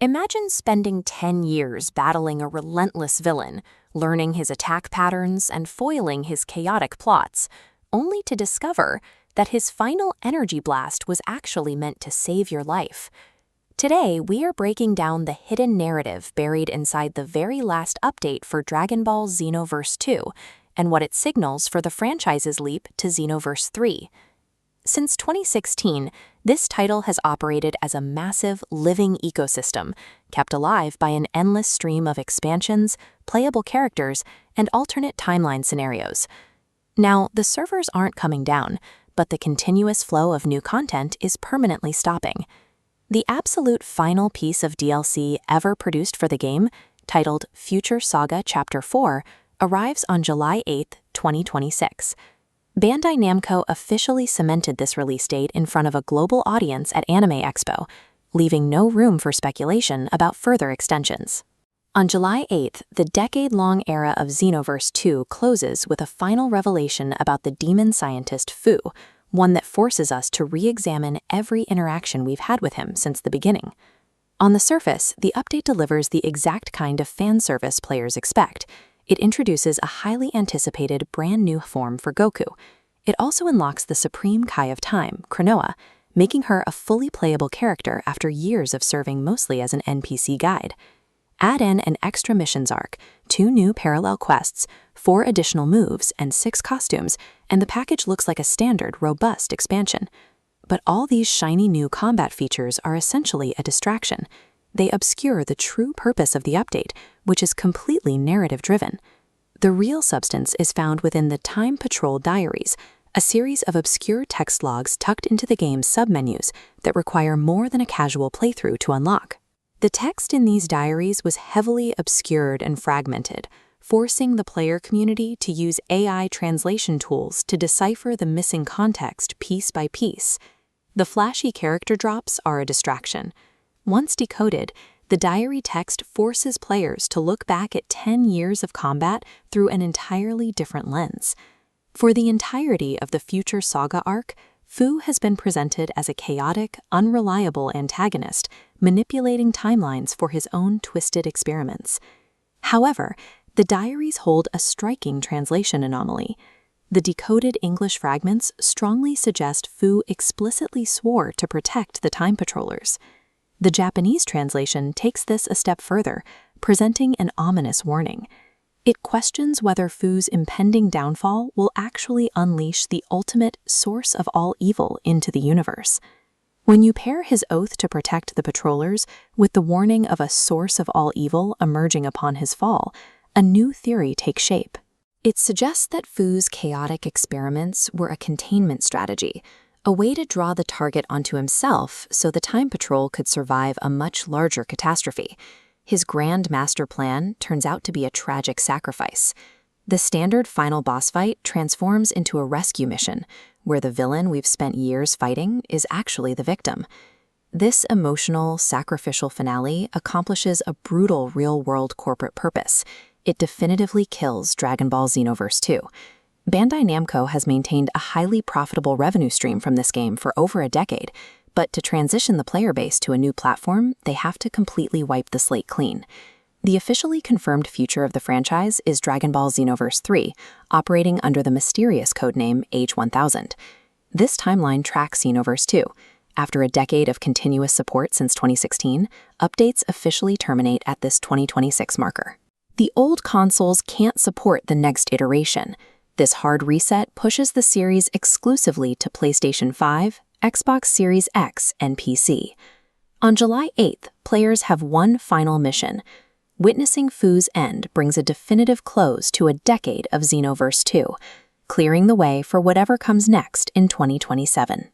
Imagine spending 10 years battling a relentless villain, learning his attack patterns and foiling his chaotic plots, only to discover that his final energy blast was actually meant to save your life. Today, we are breaking down the hidden narrative buried inside the very last update for Dragon Ball Xenoverse 2 and what it signals for the franchise's leap to Xenoverse 3. Since 2016, this title has operated as a massive, living ecosystem, kept alive by an endless stream of expansions, playable characters, and alternate timeline scenarios. Now, the servers aren't coming down, but the continuous flow of new content is permanently stopping. The absolute final piece of DLC ever produced for the game, titled Future Saga Chapter 4, arrives on July 8, 2026. Bandai Namco officially cemented this release date in front of a global audience at Anime Expo, leaving no room for speculation about further extensions. On July 8th, the decade-long era of Xenoverse 2 closes with a final revelation about the demon scientist Fu, one that forces us to re-examine every interaction we've had with him since the beginning. On the surface, the update delivers the exact kind of fan service players expect. It introduces a highly anticipated brand new form for Goku. It also unlocks the Supreme Kai of Time, Cronoa, making her a fully playable character after years of serving mostly as an NPC guide. Add in an extra missions arc, 2 new parallel quests, 4 additional moves, and 6 costumes, and the package looks like a standard, robust expansion. But all these shiny new combat features are essentially a distraction. They obscure the true purpose of the update, which is completely narrative-driven. The real substance is found within the Time Patrol Diaries, a series of obscure text logs tucked into the game's submenus that require more than a casual playthrough to unlock. The text in these diaries was heavily obscured and fragmented, forcing the player community to use AI translation tools to decipher the missing context piece by piece. The flashy character drops are a distraction. Once decoded, the diary text forces players to look back at 10 years of combat through an entirely different lens. For the entirety of the Future Saga arc, Fu has been presented as a chaotic, unreliable antagonist, manipulating timelines for his own twisted experiments. However, the diaries hold a striking translation anomaly. The decoded English fragments strongly suggest Fu explicitly swore to protect the Time Patrollers. The Japanese translation takes this a step further, presenting an ominous warning. It questions whether Fu's impending downfall will actually unleash the ultimate source of all evil into the universe. When you pair his oath to protect the patrollers with the warning of a source of all evil emerging upon his fall, a new theory takes shape. It suggests that Fu's chaotic experiments were a containment strategy, a way to draw the target onto himself so the Time Patrol could survive a much larger catastrophe. His grand master plan turns out to be a tragic sacrifice. The standard final boss fight transforms into a rescue mission, where the villain we've spent years fighting is actually the victim. This emotional, sacrificial finale accomplishes a brutal real-world corporate purpose. It definitively kills Dragon Ball Xenoverse 2. Bandai Namco has maintained a highly profitable revenue stream from this game for over a decade, but to transition the player base to a new platform, they have to completely wipe the slate clean. The officially confirmed future of the franchise is Dragon Ball Xenoverse 3, operating under the mysterious codename H1000. This timeline tracks Xenoverse 2. After a decade of continuous support since 2016, updates officially terminate at this 2026 marker. The old consoles can't support the next iteration. This hard reset pushes the series exclusively to PlayStation 5, Xbox Series X, and PC. On July 8th, players have one final mission. Witnessing Fu's end brings a definitive close to a decade of Xenoverse 2, clearing the way for whatever comes next in 2027.